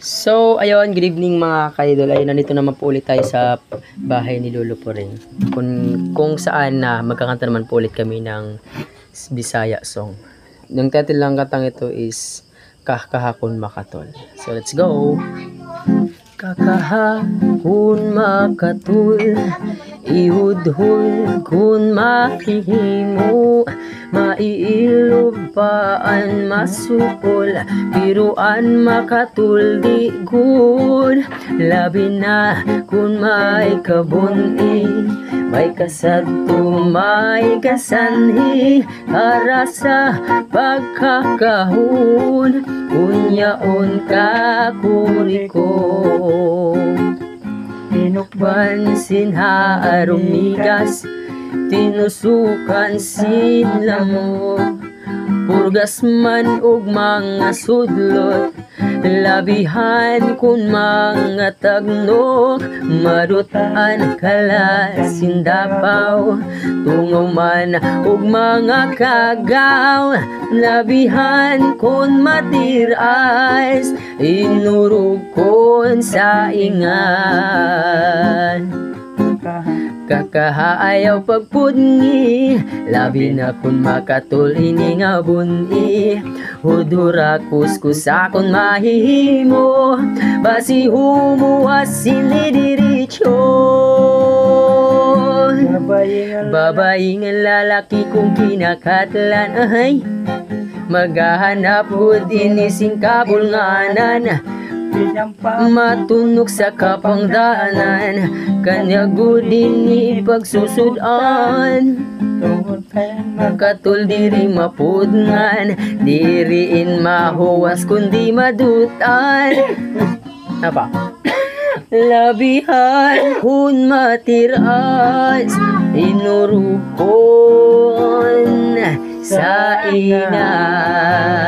So, ayun, good evening mga kaidol. Ay, nandito naman po ulit tayo sa bahay ni Lolo po rin. Kung saan na magkakanta naman po ulit kami ng Bisaya song. Yung title lang katang ito is Kakahakon Makatol. So, let's go! Kakahakon makatol, ihudhol kun makihimo, maiilob paan masupol, piruan makatul di good. Labi na kun may kabuni, may kasadto may kasanhi, para sa pagkakahon unyaon ka kuriko. Pinukban sinha arumigas, tinusukan sila mo, purgas man og mga sudlot, labihan kun mga tagnok, marutan kalasin dapaw, tungaw man og mga kagaw, labihan kun matirais, inurog kon sa ingan. Kakahaayaw pagpudngi, labi na kun makatul ini nga buni, hudura kuskusakon mahihimo, basi humuwas sinidiritso. Babaingan lalaki kung kinakatlan, ay maghahanap hud inising kabulnganan, matunog sa kapangdanan, kanya gudin ni pagsusudan. Katul diri mapudngan, diriin mahuwas kundi madutan. Apa? Labihan kun matiras, inurukon sa ingan.